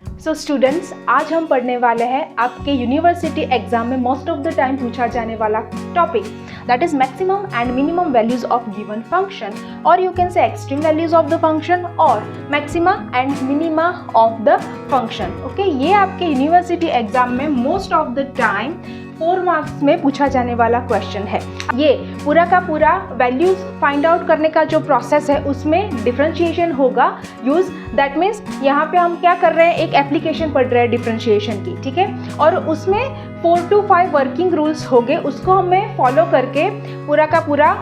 So students, आज हम पढ़ने वाले हैं आपके यूनिवर्सिटी एग्जाम में मोस्ट ऑफ द टाइम पूछा जाने वाला topic, that is maximum and minimum values of given function, और you can say extreme values of the function और maxima and minima of the function. Okay, ये आपके university exam में most of the time 4 marks में पूछा जाने वाला question है। ये पूरा का पूरा वैल्यूज फाइंड आउट करने का जो प्रोसेस है उसमें डिफरेंशिएशन होगा यूज। दैट मीन्स यहाँ पे हम क्या कर रहे हैं, एक एप्लीकेशन पढ़ रहे हैं डिफरेंशिएशन की, ठीक है, और उसमें 4 to 5 वर्किंग रूल्स होंगे, उसको हमें फॉलो करके पूरा का पूरा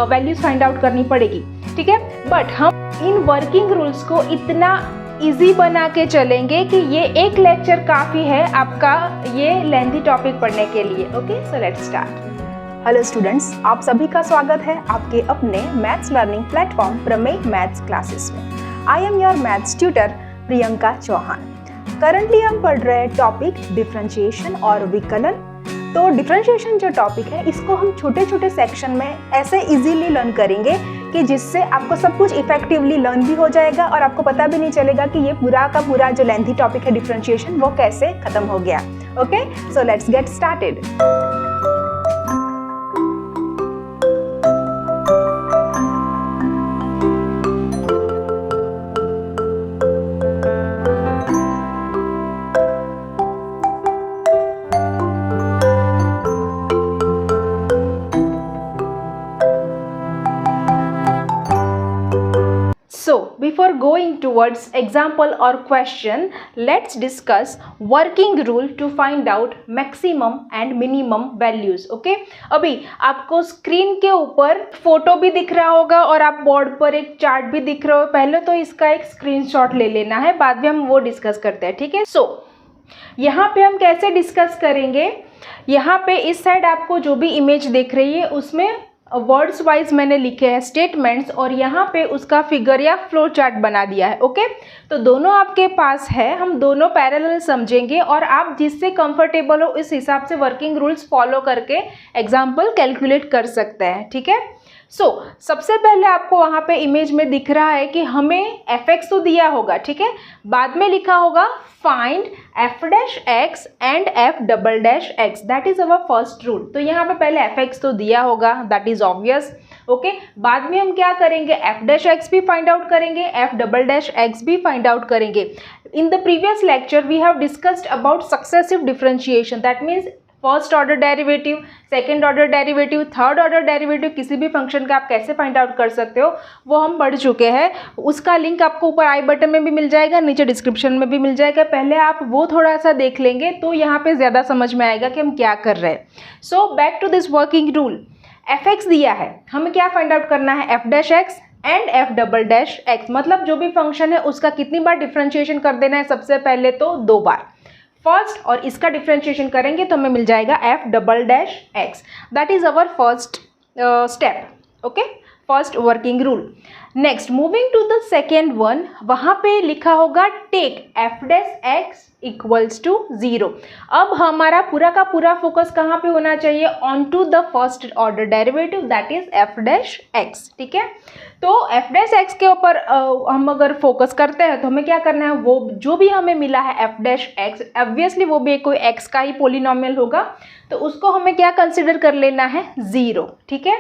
वैल्यूज फाइंड आउट करनी पड़ेगी, ठीक है। बट हम इन वर्किंग रूल्स को इतना इजी बना के चलेंगे कि ये एक लेक्चर काफ़ी है आपका ये लेंथी टॉपिक पढ़ने के लिए। Okay, so let's start. Hello students, आप सभी का स्वागत है आपके अपने maths learning platform Pramey maths classes में। I am your maths tutor Priyanka Chauhan. Currently हम पढ़ रहे हैं टॉपिक डिफरेंशिएशन और विकलन। तो डिफरेंशिएशन जो टॉपिक है इसको हम छोटे छोटे सेक्शन में ऐसे इजीली लर्न करेंगे कि जिससे आपको सब कुछ इफेक्टिवली लर्न भी हो जाएगा और आपको पता भी नहीं चलेगा कि ये पूरा का पूरा जो लेंथी टॉपिक है डिफरेंशिएशन वो कैसे खत्म हो गया। Okay, so let's get started. So, before going towards example or question, let's discuss working rule to find out maximum and minimum values. Okay? अभी आपको स्क्रीन के ऊपर फोटो भी दिख रहा होगा और आप बोर्ड पर एक चार्ट भी दिख रहा हो। पहले तो इसका एक स्क्रीनशॉट ले लेना है, बाद में हम वो डिस्कस करते हैं, ठीक है। सो यहाँ पे हम कैसे डिस्कस करेंगे, यहाँ पे इस साइड आपको जो भी इमेज दिख रही है उसमें वर्ड्स वाइज मैंने लिखे हैं स्टेटमेंट्स, और यहाँ पे उसका फिगर या फ्लो चार्ट बना दिया है। ओके, तो दोनों आपके पास है, हम दोनों पैरेलल समझेंगे और आप जिससे कंफर्टेबल हो इस हिसाब से वर्किंग रूल्स फॉलो करके एग्जाम्पल कैलकुलेट कर सकते हैं, ठीक है। सो सबसे पहले आपको वहाँ पे इमेज में दिख रहा है कि हमें fx तो दिया होगा, ठीक है, बाद में लिखा होगा find f dash x and f double dash x, that is our first rule. तो यहाँ पे पहले fx तो दिया होगा, दैट इज ऑब्वियस। ओके, बाद में हम क्या करेंगे, f डैश x भी फाइंड आउट करेंगे, f डबल डैश x भी फाइंड आउट करेंगे। In the previous lecture we have discussed about successive differentiation, that means first order derivative, second order derivative, third order derivative, किसी भी function का आप कैसे find out कर सकते हो वो हम पढ़ चुके हैं। उसका लिंक आपको ऊपर आई बटन में भी मिल जाएगा, नीचे डिस्क्रिप्शन में भी मिल जाएगा। पहले आप वो थोड़ा सा देख लेंगे तो यहाँ पे ज़्यादा समझ में आएगा कि हम क्या कर रहे हैं। So back to this working rule. fx दिया है, हमें क्या फाइंड आउट करना है, f dash x and f double dash x, मतलब जो भी फंक्शन है उसका कितनी बार डिफ्रेंशिएशन कर देना है, सबसे पहले तो 2 बार फर्स्ट, और इसका डिफ्रेंशिएशन करेंगे तो हमें मिल जाएगा f double dash x, that is our first step. Okay, first working rule. Next moving to the second one, वहाँ पे लिखा होगा take f dash x equals to 0। अब हमारा पूरा का पूरा फोकस कहाँ पे होना चाहिए, on to the first order derivative, that is f dash x, ठीक है। तो f डैश x के ऊपर हम अगर फोकस करते हैं तो हमें क्या करना है, वो जो भी हमें मिला है f डैश x, ऑब्वियसली वो भी कोई x का ही पोलिनोमियल होगा, तो उसको हमें क्या कंसिडर कर लेना है, 0, ठीक है।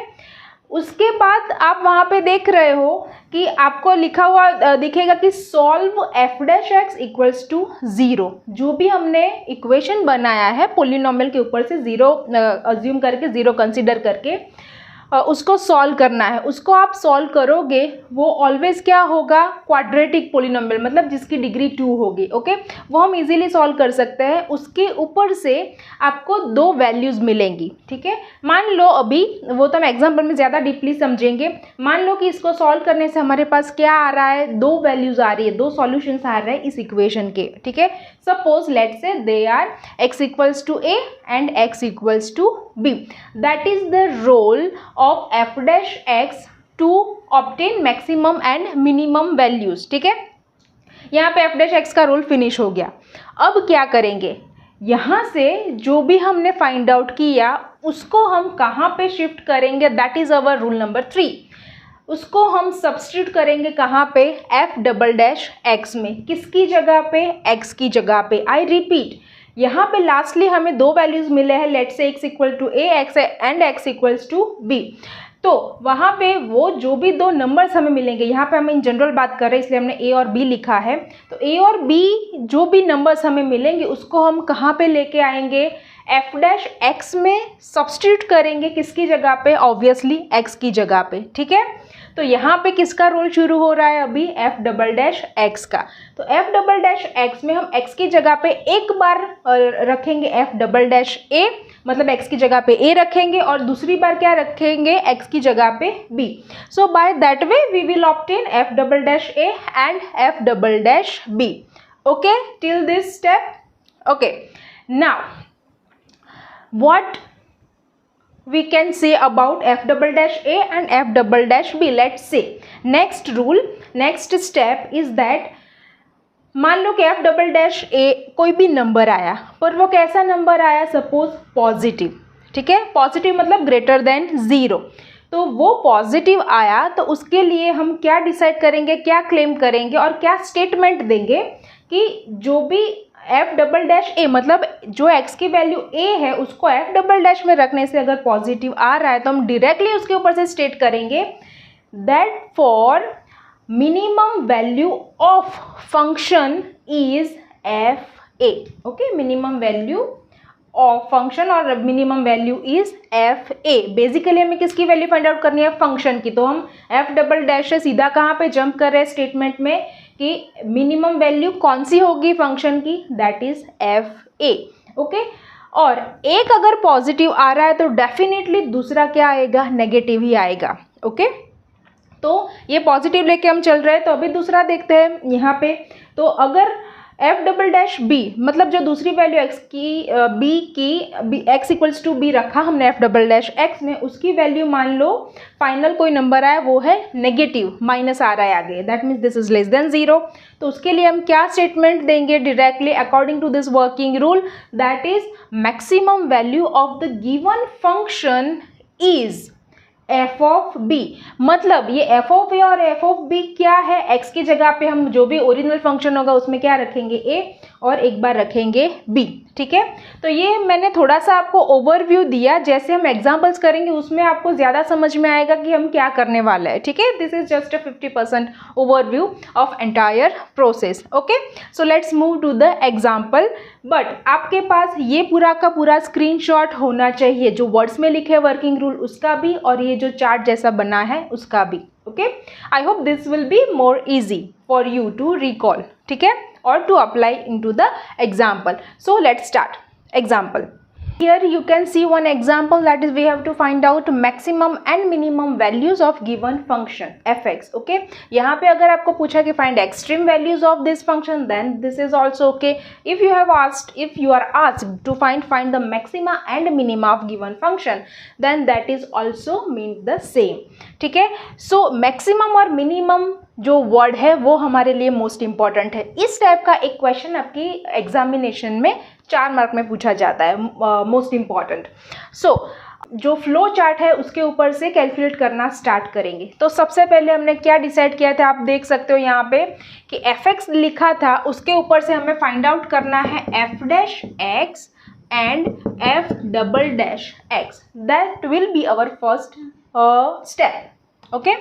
उसके बाद आप वहाँ पे देख रहे हो कि आपको लिखा हुआ दिखेगा कि solve f dash x equals to 0। जो भी हमने इक्वेशन बनाया है पोलिनोमियल के ऊपर से 0 अज्यूम करके, 0 कंसिडर करके उसको सॉल्व करना है। उसको आप सॉल्व करोगे वो ऑलवेज क्या होगा, क्वाड्रेटिक पोलिनोमियल, मतलब जिसकी डिग्री 2 होगी। ओके, वो हम इजीली सॉल्व कर सकते हैं। उसके ऊपर से आपको 2 वैल्यूज़ मिलेंगी, ठीक है। मान लो अभी वो तो हम एग्जाम्पल में ज़्यादा डीपली समझेंगे। मान लो कि इसको सॉल्व करने से हमारे पास क्या आ रहा है, 2 वैल्यूज़ आ रही है, 2 सॉल्यूशंस आ रहे हैं इस इक्वेशन के, ठीक है। Suppose let say they are x equals to a and x equals to b, that is the role of f dash x to obtain maximum and minimum values, ठीक है। यहाँ पे f dash x का role finish हो गया। अब क्या करेंगे, यहाँ से जो भी हमने फाइंड आउट किया उसको हम कहाँ पे शिफ्ट करेंगे, that is our rule number 3। उसको हम सब्स्टिट्यूट करेंगे कहाँ पे, एफ डबल डैश एक्स में, किसकी जगह पे, एक्स की जगह पे। आई रिपीट, यहाँ पे लास्टली हमें दो वैल्यूज मिले हैं, let's say x equal to a x and x equals to b. तो वहाँ पे वो जो भी दो नंबर्स हमें मिलेंगे, यहाँ पे हम इन जनरल बात कर रहे हैं इसलिए हमने ए और बी लिखा है, तो ए और बी जो भी नंबर्स हमें मिलेंगे उसको हम कहाँ पे लेके आएंगे, एफ डैश एक्स में सब्स्टिट्यूट करेंगे, किसकी जगह पे, ऑब्वियसली एक्स की जगह पे। ठीक है, तो यहाँ पे किसका रोल शुरू हो रहा है अभी, एफ डबल डैश एक्स का। तो एफ डबल डैश एक्स में हम एक्स की जगह पे एक बार रखेंगे एफ डबल डैश ए, मतलब एक्स की जगह पे ए रखेंगे, और दूसरी बार क्या रखेंगे, एक्स की जगह पे b. So by that way we will obtain f double dash a and f double dash b. Okay, till this step. Okay, now what we can say about f double dash a and f double dash b. Let's say next rule, next step is that मान लो कि f double dash a कोई भी number आया, पर वो कैसा number आया, suppose positive. ठीक है, पॉजिटिव मतलब ग्रेटर देन 0। तो वो पॉजिटिव आया तो उसके लिए हम क्या डिसाइड करेंगे, क्या क्लेम करेंगे और क्या स्टेटमेंट देंगे कि जो भी एफ डबल डैश ए, मतलब जो एक्स की वैल्यू ए है उसको एफ डबल डैश में रखने से अगर पॉजिटिव आ रहा है तो हम डायरेक्टली उसके ऊपर से स्टेट करेंगे that for minimum value of function is f a. Okay, minimum value of function और minimum value is f a. Basically हमें किसकी वैल्यू फाइंड आउट करनी है, फंक्शन की। तो हम एफ डबल डैश से सीधा कहाँ पे जंप कर रहे हैं स्टेटमेंट में कि मिनिमम वैल्यू कौन सी होगी फंक्शन की, that is f a. Okay, और एक अगर पॉजिटिव आ रहा है तो डेफिनेटली दूसरा क्या आएगा, नेगेटिव ही आएगा। ओके, तो ये पॉजिटिव लेके हम चल रहे हैं, तो अभी दूसरा देखते हैं यहाँ पे। तो अगर एफ डबल डैश बी, मतलब जो दूसरी वैल्यू एक्स की b x equals to b रखा हमने एफ डबल डैश एक्स में, उसकी वैल्यू मान लो फाइनल कोई नंबर आया वो है नेगेटिव, माइनस आ रहा है आगे, that means this is less than 0। तो उसके लिए हम क्या स्टेटमेंट देंगे directly according to this working rule, that is maximum value of the given function is f of b. मतलब ये एफ ऑफ ए और एफ ऑफ बी क्या है, एक्स की जगह पे हम जो भी ओरिजिनल फंक्शन होगा उसमें क्या रखेंगे, ए, और एक बार रखेंगे बी। ठीक है, तो ये मैंने थोड़ा सा आपको ओवरव्यू दिया, जैसे हम एग्जांपल्स करेंगे उसमें आपको ज़्यादा समझ में आएगा कि हम क्या करने वाले हैं। ठीक है, this is just a 50% overview of entire process. Okay, so let's move to the example. But आपके पास ये पूरा का पूरा स्क्रीनशॉट होना चाहिए, जो वर्ड्स में लिखे वर्किंग रूल उसका भी, और ये जो चार्ट जैसा बना है उसका भी। Okay, I hope this will be more easy for you to recall, ठीक है, or to apply into the example. So let's start example. Here you can see one example, that is we have to find out maximum and minimum values of given function fx. Okay, यहाँ पे अगर आपको पूछा कि find extreme values of this function, then this is also okay. If you are asked to find the maxima and minima of given function, then that is also mean the same. ठीक है, so maximum और minimum जो word है वो हमारे लिए most important है। इस टाइप का एक क्वेश्चन आपकी एग्जामिनेशन में 4 मार्क में पूछा जाता है, मोस्ट इंपॉर्टेंट। सो जो फ्लो चार्ट है उसके ऊपर से कैलकुलेट करना स्टार्ट करेंगे। तो सबसे पहले हमने क्या डिसाइड किया था, आप देख सकते हो यहाँ पे कि एफ एक्स लिखा था, उसके ऊपर से हमें फाइंड आउट करना है f dash x and f double dash x. That will be our first step. Okay,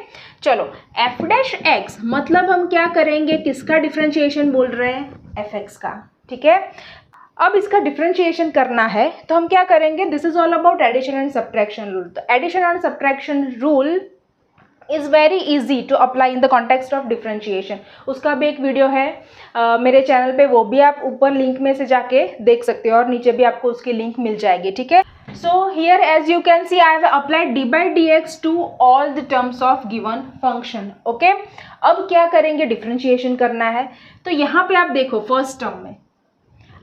चलो एफ डैश एक्स मतलब हम क्या करेंगे, किसका डिफ्रेंशिएशन बोल रहे हैं, एफ एक्स का। ठीक है, अब इसका डिफ्रेंशिएशन करना है तो हम क्या करेंगे, this is all about addition and subtraction rule. तो addition and subtraction rule is very easy to apply in the context of differentiation. उसका भी एक वीडियो है मेरे चैनल पे, वो भी आप ऊपर लिंक में से जाके देख सकते हो और नीचे भी आपको उसकी लिंक मिल जाएगी। ठीक है, so here as you can see I have applied d by dx to all the terms of given function. okay, अब क्या करेंगे, डिफरेंशिएशन करना है। तो यहाँ पे आप देखो फर्स्ट टर्म में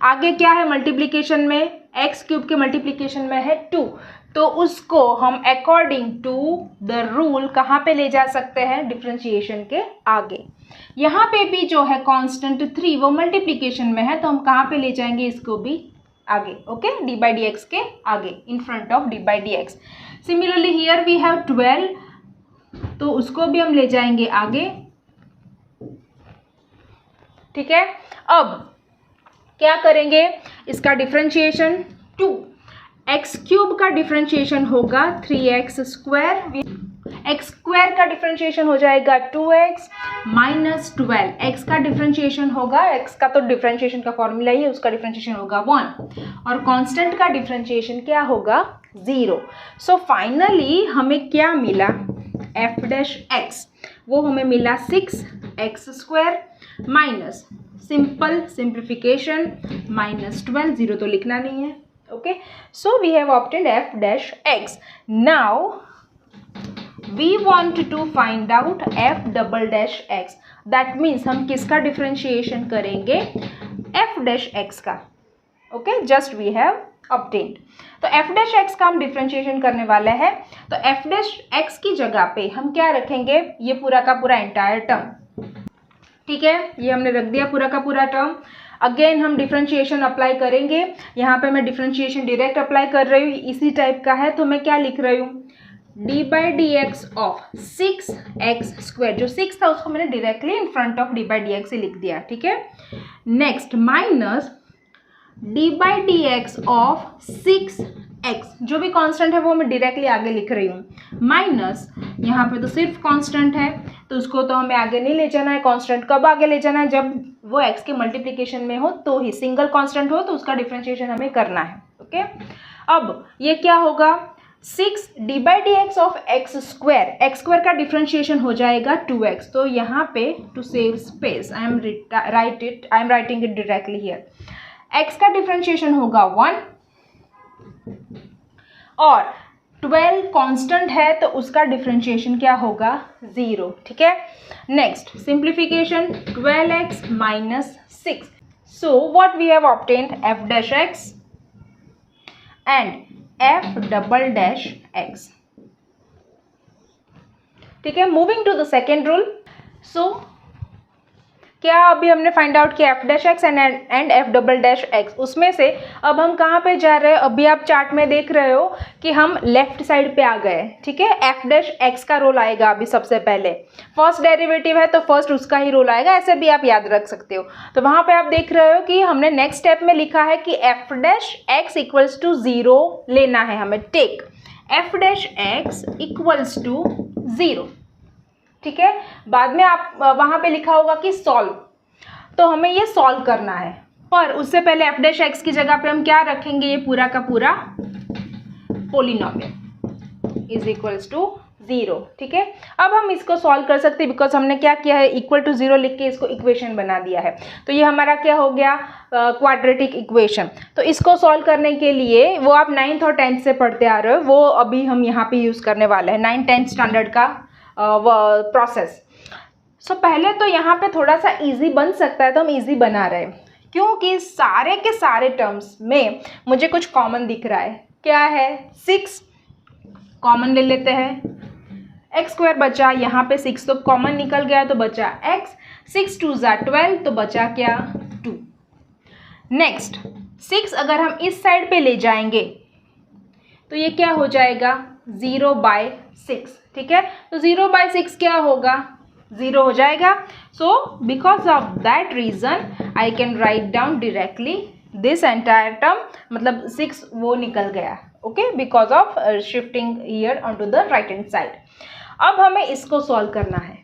आगे क्या है, मल्टीप्लिकेशन में एक्स क्यूब के मल्टीप्लिकेशन में है 2, तो उसको हम अकॉर्डिंग टू द रूल कहाँ पे ले जा सकते हैं, डिफरेंशिएशन के आगे। यहाँ पे भी जो है कांस्टेंट 3 वो मल्टीप्लिकेशन में है, तो हम कहाँ पे ले जाएंगे इसको भी आगे। Okay, d by d x के आगे, in front of d by d x. Similarly here we have 12 तो उसको भी हम ले जाएंगे आगे। ठीक है, अब क्या करेंगे, इसका डिफरेंशिएशन 2, एक्स क्यूब का डिफरेंशिएशन होगा 3x स्क्वायर, एक्स स्क्वायर का डिफरेंशिएशन हो जाएगा 2x माइनस 12, एक्स का डिफरेंशिएशन होगा, एक्स का तो डिफरेंशिएशन का फॉर्मूला ही है, उसका डिफरेंशिएशन होगा 1 और कांस्टेंट का डिफरेंशिएशन क्या होगा 0। सो फाइनली हमें क्या मिला, एफ डैश एक्स, वो हमें मिला 6x square minus simple simplification minus 12, 0 तो लिखना नहीं है। Okay, so we have obtained f dash x. Now we want to find out f double dash x, that means हम किसका डिफरेंशिएशन करेंगे, f dash x का। Okay, just we have obtained, तो f dash x का हम differentiation करने वाले हैं। तो f dash x की जगह पे हम क्या रखेंगे, ये पूरा का पूरा एंटायर टर्म। ठीक है, ये हमने रख दिया पूरा का पूरा टर्म। अगेन हम डिफरेंशिएशन अप्लाई करेंगे, यहाँ पे मैं डिफरेंशिएशन डायरेक्ट अप्लाई कर रही हूँ, इसी टाइप का है, तो मैं क्या लिख रही हूँ, D by d x of 6x square, जो 6 था उसको मैंने directly in front of d by d x से लिख दिया। ठीक है, next minus D by d x of 6x, जो भी कांस्टेंट है वो मैं डायरेक्टली आगे लिख रही हूँ, माइनस यहाँ पे तो सिर्फ कांस्टेंट है तो उसको तो हमें आगे नहीं ले जाना है। कांस्टेंट कब आगे ले जाना है, जब वो x के मल्टीप्लिकेशन में हो तो ही, सिंगल कांस्टेंट हो तो उसका डिफरेंशिएशन हमें करना है। ओके, अब ये क्या होगा, 6 d by d x of x square, x square का डिफरेंशिएशन हो जाएगा 2x, तो यहाँ पे to save space I am writing it directly here, x का डिफरेंशिएशन होगा 1 और 12 कांस्टेंट है तो उसका डिफरेंशिएशन क्या होगा 0। ठीक है, next simplification 12x minus 6, so what we have obtained f dash x and f double dash x। ठीक है, moving to the second rule. So क्या अभी हमने फाइंड आउट किया f dash x and f double dash x, उसमें से अब हम कहाँ पे जा रहे हैं, अभी आप चार्ट में देख रहे हो कि हम लेफ्ट साइड पे आ गए। ठीक है, एफ डैश एक्स का रोल आएगा अभी सबसे पहले, फर्स्ट डेरिवेटिव है तो फर्स्ट उसका ही रोल आएगा, ऐसे भी आप याद रख सकते हो। तो वहाँ पे आप देख रहे हो कि हमने नेक्स्ट स्टेप में लिखा है कि f dash x equals to 0 लेना है हमें, take f dash x equals to 0। ठीक है, बाद में आप वहाँ पे लिखा होगा कि सॉल्व, तो हमें ये सॉल्व करना है, पर उससे पहले एफ डैश एक्स की जगह पे हम क्या रखेंगे, ये पूरा का पूरा पोलिनोमियल इज इक्वल्स टू 0। ठीक है, अब हम इसको सॉल्व कर सकते हैं बिकॉज हमने क्या किया है, इक्वल टू 0 लिख के इसको इक्वेशन बना दिया है, तो ये हमारा क्या हो गया, क्वाड्रेटिक इक्वेशन। तो इसको सॉल्व करने के लिए वो आप 9th और 10th से पढ़ते आ रहे हो, वो अभी हम यहाँ पे यूज़ करने वाले हैं 9th 10th स्टैंडर्ड का प्रोसेस। सो पहले तो यहाँ पे थोड़ा सा इजी बन सकता है, तो हम इजी बना रहे हैं क्योंकि सारे के सारे टर्म्स में मुझे कुछ कॉमन दिख रहा है। क्या है, 6 कॉमन ले लेते हैं, एक्स स्क्वायर बचा, यहाँ पे 6 तो कॉमन निकल गया तो बचा x, 6 2 ज़ा 12 तो बचा क्या 2। नेक्स्ट 6 अगर हम इस साइड पे ले जाएंगे तो ये क्या हो जाएगा 0/6। ठीक है, तो 0/6 क्या होगा, 0 हो जाएगा। So because of that reason I can write down directly this entire term, मतलब 6 वो निकल गया। Okay, because of shifting here on to the right hand side. अब हमें इसको सॉल्व करना है,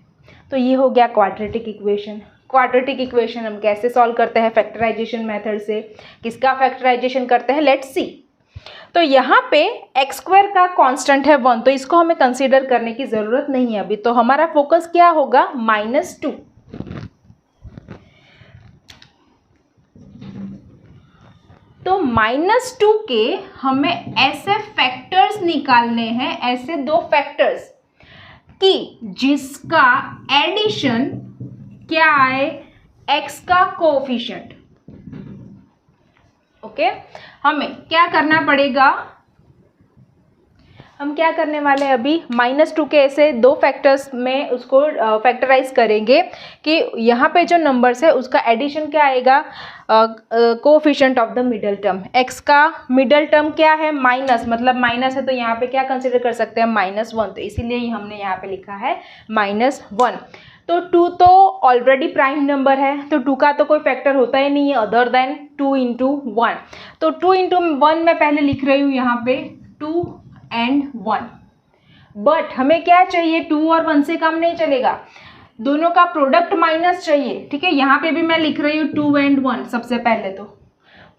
तो ये हो गया क्वाड्रेटिक इक्वेशन। क्वाड्रेटिक इक्वेशन हम कैसे सॉल्व करते हैं, फैक्टराइजेशन मेथड से। किसका फैक्टराइजेशन करते हैं, लेट्स सी। तो यहाँ पे एक्स स्क्वायर का कांस्टेंट है 1, तो इसको हमें कंसीडर करने की ज़रूरत नहीं है अभी, तो हमारा फोकस क्या होगा -2। तो -2 के हमें ऐसे फैक्टर्स निकालने हैं, ऐसे 2 फैक्टर्स कि जिसका एडिशन क्या आए, x का कोएफिशिएंट। ओके, हमें क्या करना पड़ेगा, हम क्या करने वाले हैं अभी, -2 के ऐसे दो फैक्टर्स में उसको फैक्टराइज करेंगे कि यहाँ पे जो नंबर्स है उसका एडिशन क्या आएगा, coefficient of the middle term. x का मिडल टर्म क्या है, माइनस, मतलब माइनस है तो यहाँ पे क्या कंसिडर कर सकते हैं, -1, तो इसीलिए हमने यहाँ पे लिखा है -1। तो 2 तो ऑलरेडी प्राइम नंबर है, तो 2 का तो कोई फैक्टर होता ही नहीं है अदर देन 2 × 1। तो 2 × 1 मैं पहले लिख रही हूँ यहाँ पे 2 and 1। बट हमें क्या चाहिए, 2 और 1 से कम नहीं चलेगा, दोनों का प्रोडक्ट माइनस चाहिए। ठीक है, यहाँ पे भी मैं लिख रही हूँ 2 and 1, सबसे पहले तो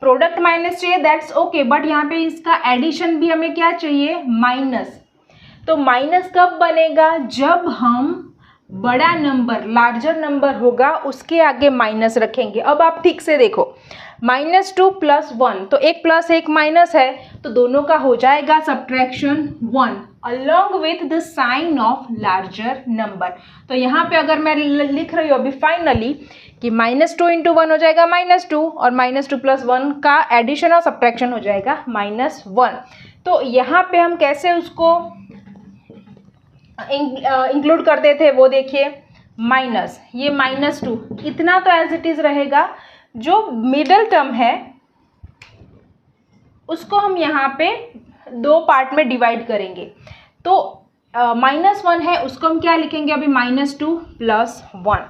प्रोडक्ट माइनस चाहिए, दैट्स ओके, बट यहाँ पे इसका एडिशन भी हमें क्या चाहिए, माइनस। तो माइनस कब बनेगा, जब हम बड़ा नंबर, लार्जर नंबर होगा उसके आगे माइनस रखेंगे। अब आप ठीक से देखो, -2 + 1, तो एक प्लस एक माइनस है, तो दोनों का हो जाएगा subtraction 1 along with the sign of larger number. तो यहाँ पे अगर मैं लिख रही हूँ अभी फाइनली कि -2 × 1 हो जाएगा -2 और -2 + 1 का एडिशन और सब्ट्रैक्शन हो जाएगा -1। तो यहाँ पे हम कैसे उसको इंक्लूड करते थे वो देखिए, माइनस, ये -2 इतना तो एज इट इज रहेगा, जो मिडल टर्म है उसको हम यहाँ पे दो पार्ट में डिवाइड करेंगे। तो -1 है उसको हम क्या लिखेंगे अभी, -2 + 1,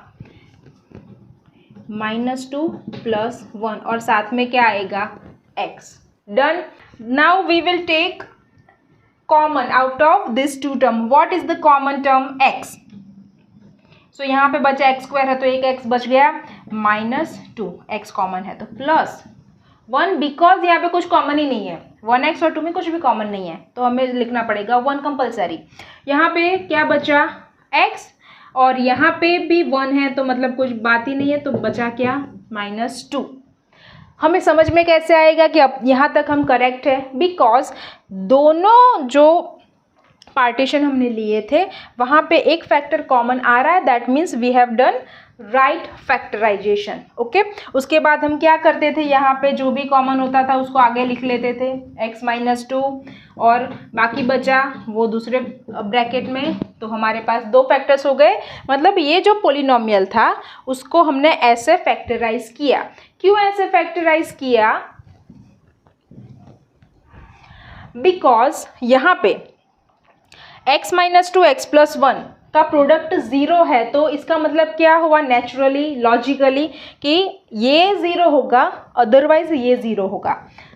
-2 + 1 और साथ में क्या आएगा, x। Done. Now we will take common out of this two term. What is the common term, x। सो यहाँ पे बचा x² है तो एक x बच गया, -2, x कॉमन है तो +1, बिकॉज यहाँ पे कुछ कॉमन ही नहीं है, 1x और 2 में कुछ भी कॉमन नहीं है तो हमें लिखना पड़ेगा 1 कंपलसरी। यहाँ पे क्या बचा, x, और यहाँ पे भी 1 है तो मतलब कुछ बात ही नहीं है, तो बचा क्या, -2। हमें समझ में कैसे आएगा कि अब यहाँ तक हम करेक्ट है, बिकॉज दोनों जो पार्टीशन हमने लिए थे वहाँ पे एक फैक्टर कॉमन आ रहा है, that means we have done right factorisation. ओके, उसके बाद हम क्या करते थे, यहाँ पे जो भी कॉमन होता था उसको आगे लिख लेते थे, x - 2 और बाकी बचा वो दूसरे ब्रैकेट में, तो हमारे पास दो फैक्टर्स हो गए। मतलब ये जो पोलिनोमियल था उसको हमने ऐसे फैक्टराइज किया। क्यों ऐसे फैक्टराइज किया, बिकॉज यहाँ पे x - 2 x + 1 का प्रोडक्ट 0 है, तो इसका मतलब क्या हुआ, नेचुरली लॉजिकली कि ये 0 होगा, अदरवाइज ये 0 होगा।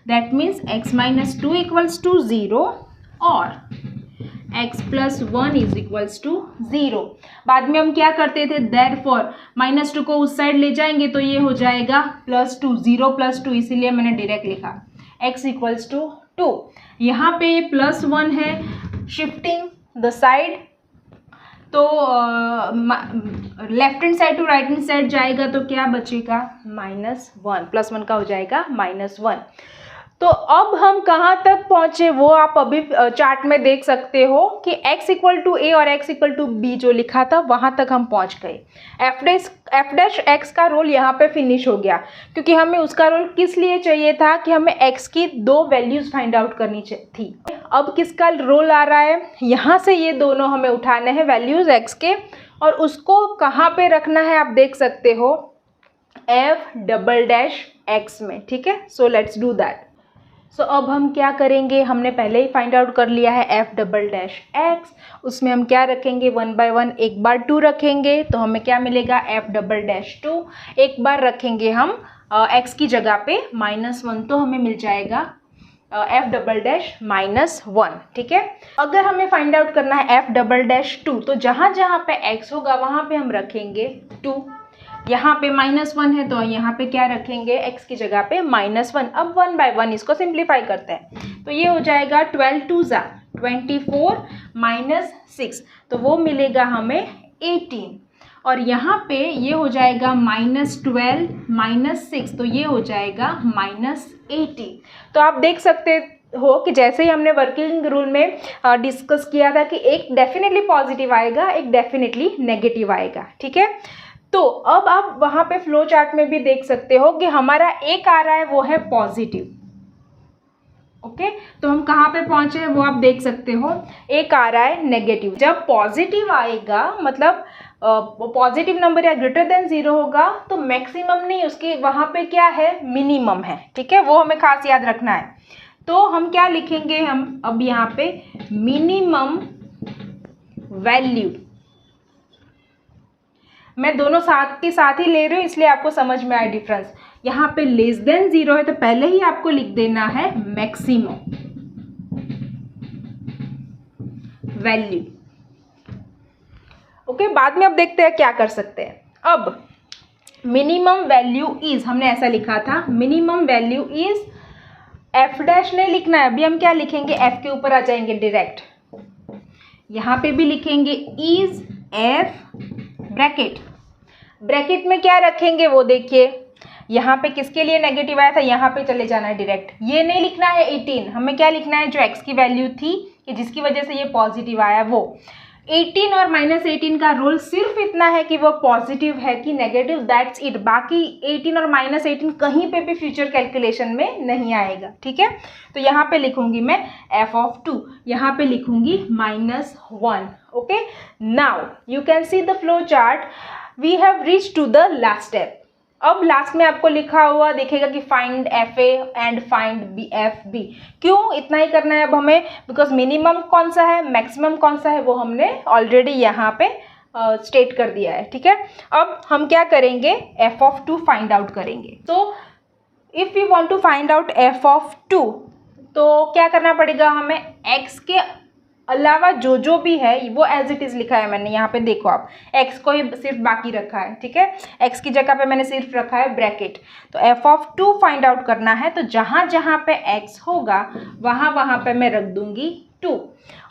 दैट मीन्स x - 2 = 0 और x + 1 = 0। बाद में हम क्या करते थे, देयरफॉर -2 को उस साइड ले जाएंगे तो ये हो जाएगा +2, 0 + 2, इसीलिए मैंने डायरेक्ट लिखा x = 2। यहाँ पे +1 है, शिफ्टिंग द साइड, तो left hand side to right hand side जाएगा तो क्या बचेगा, -1, +1 का हो जाएगा -1। तो अब हम कहाँ तक पहुँचे वो आप अभी चार्ट में देख सकते हो कि x = a और x = b जो लिखा था वहाँ तक हम पहुँच गए। f' का रोल यहाँ पे फिनिश हो गया, क्योंकि हमें उसका रोल किस लिए चाहिए था कि हमें x की दो वैल्यूज़ फाइंड आउट करनी थी। अब किसका रोल आ रहा है, यहाँ से ये दोनों हमें उठाने हैं वैल्यूज़ x के, और उसको कहाँ पे रखना है आप देख सकते हो, f"x में। ठीक है, सो लेट्स डू दैट। सो अब हम क्या करेंगे, हमने पहले ही फाइंड आउट कर लिया है f"x, उसमें हम क्या रखेंगे, 1 by 1 एक बार 2 रखेंगे तो हमें क्या मिलेगा, f"2। एक बार रखेंगे हम x की जगह पे -1 तो हमें मिल जाएगा f"-1। ठीक है, अगर हमें फाइंड आउट करना है f"2 तो जहाँ जहाँ पे x होगा वहाँ पे हम रखेंगे 2। यहाँ पे -1 है तो यहाँ पे क्या रखेंगे, x की जगह पे -1। अब 1 by 1 इसको सिंप्लीफाई करते हैं तो ये हो जाएगा 12 2 24 -6, तो वो मिलेगा हमें 18। और यहाँ पे ये हो जाएगा -12 -6, तो ये हो जाएगा -18। तो आप देख सकते हो कि जैसे ही हमने वर्किंग रूल में डिस्कस किया था कि एक डेफिनेटली पॉजिटिव आएगा, एक डेफिनेटली नेगेटिव आएगा। ठीक है, तो अब आप वहाँ पे फ्लो चार्ट में भी देख सकते हो कि हमारा एक आ रहा है वो है पॉजिटिव, ओके तो हम कहाँ पे पहुंचे हैं वो आप देख सकते हो। एक आ रहा है नेगेटिव, जब पॉजिटिव आएगा मतलब पॉजिटिव नंबर या ग्रेटर देन 0 होगा तो मैक्सिमम नहीं, उसके वहाँ पे क्या है, मिनिमम है। ठीक है, वो हमें खास याद रखना है। तो हम क्या लिखेंगे, हम अब यहाँ पे मिनिमम वैल्यू, मैं दोनों साथ के साथ ही ले रही हूँ इसलिए आपको समझ में आए डिफरेंस। यहाँ पे लेस देन 0 है तो पहले ही आपको लिख देना है मैक्सिमम वैल्यू। ओके, बाद में अब देखते हैं क्या कर सकते हैं। अब मिनिमम वैल्यू इज, हमने ऐसा लिखा था, minimum value is F dash नहीं लिखना है, अभी हम क्या लिखेंगे, एफ के ऊपर आ जाएंगे डायरेक्ट। यहाँ पे भी लिखेंगे इज एफ ब्रैकेट, ब्रैकेट में क्या रखेंगे वो देखिए, यहाँ पे किसके लिए नेगेटिव आया था, यहाँ पे चले जाना है डायरेक्ट। ये नहीं लिखना है 18, हमें क्या लिखना है, जो x की वैल्यू थी कि जिसकी वजह से ये पॉजिटिव आया वो। 18 और -18 का रूल सिर्फ इतना है कि वो पॉजिटिव है कि नेगेटिव, दैट्स इट। बाकी 18 और -18 कहीं पे भी फ्यूचर कैलकुलेशन में नहीं आएगा। ठीक है, तो यहाँ पे लिखूंगी मैं f(2), यहाँ पे लिखूंगी -1। Okay, now you can see the flow chart, we have reach to the last step. अब लास्ट में आपको लिखा हुआ दिखेगा कि find f a and find f b. क्यों इतना ही करना है अब हमें, बिकॉज मिनिमम कौन सा है, मैक्सिमम कौन सा है, वो हमने ऑलरेडी यहाँ पे स्टेट कर दिया है। ठीक है, अब हम क्या करेंगे, f(2) फाइंड आउट करेंगे। तो if you want to find out f(2) तो क्या करना पड़ेगा हमें, x के अलावा जो जो भी है वो एज इट इज़ लिखा है मैंने, यहाँ पे देखो आप, x को ही सिर्फ बाकी रखा है। ठीक है, x की जगह पे मैंने सिर्फ रखा है ब्रैकेट। तो f(2) फाइंड आउट करना है तो जहाँ जहाँ पे x होगा वहाँ वहाँ पे मैं रख दूंगी 2,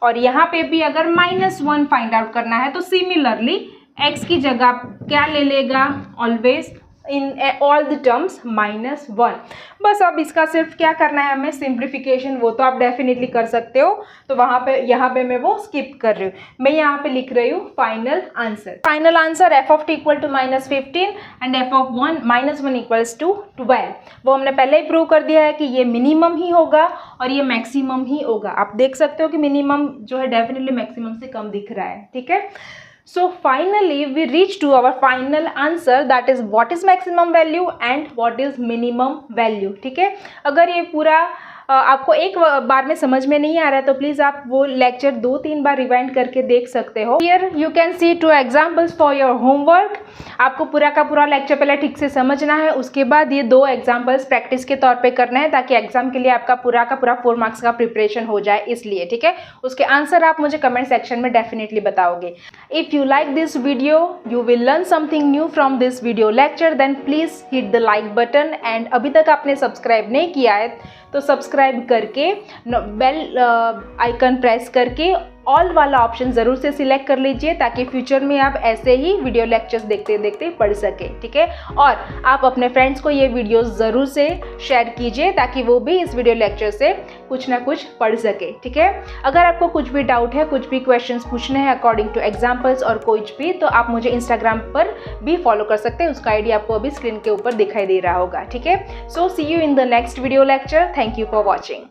और यहाँ पे भी अगर -1 फाइंड आउट करना है तो सिमिलरली x की जगह क्या ले लेगा, always in all the terms -1। बस अब इसका सिर्फ क्या करना है हमें, सिंप्लीफिकेशन, वो तो आप डेफिनेटली कर सकते हो। तो वहाँ पे यहाँ पे मैं वो स्किप कर रही हूँ, मैं यहाँ पे लिख रही हूँ final answer. Final answer f(2) equal to -15 and f(1) -1 equals to 12। वो हमने पहले ही प्रूव कर दिया है कि ये मिनिमम ही होगा और ये मैक्सिमम ही होगा। आप देख सकते हो कि मिनिमम जो है डेफिनेटली मैक्सिमम से कम दिख रहा है। ठीक है, so finally we reach to our final answer, that is what is maximum value and what is minimum value। ठीक है, अगर ये पूरा आपको एक बार में समझ में नहीं आ रहा है तो प्लीज़ आप वो लेक्चर 2-3 बार रिवाइंड करके देख सकते हो। Here you can C 2 examples for your homework. आपको पूरा का पूरा लेक्चर पहले ठीक से समझना है, उसके बाद ये 2 एग्जाम्पल्स प्रैक्टिस के तौर पे करना है ताकि एग्जाम के लिए आपका पूरा का पूरा 4 मार्क्स का प्रिपरेशन हो जाए इसलिए। ठीक है, उसके आंसर आप मुझे कमेंट सेक्शन में डेफिनेटली बताओगे। If you like this video, you will learn something new from this video lecture, then please hit the like button. And अभी तक आपने सब्सक्राइब नहीं किया है तो सब्सक्राइब करके बेल आइकन प्रेस करके ऑल वाला ऑप्शन ज़रूर से सिलेक्ट कर लीजिए ताकि फ्यूचर में आप ऐसे ही वीडियो लेक्चर्स देखते देखते पढ़ सके। ठीक है, और आप अपने फ्रेंड्स को ये वीडियोस ज़रूर से शेयर कीजिए ताकि वो भी इस वीडियो लेक्चर से कुछ ना कुछ पढ़ सके। ठीक है, अगर आपको कुछ भी डाउट है, कुछ भी क्वेश्चंस पूछने हैं अकॉर्डिंग टू एग्जाम्पल्स और कुछ भी, तो आप मुझे इंस्टाग्राम पर भी फॉलो कर सकते हैं, उसका आईडी आपको अभी स्क्रीन के ऊपर दिखाई दे रहा होगा। ठीक है, so see you in the next video lecture. Thank you for watching.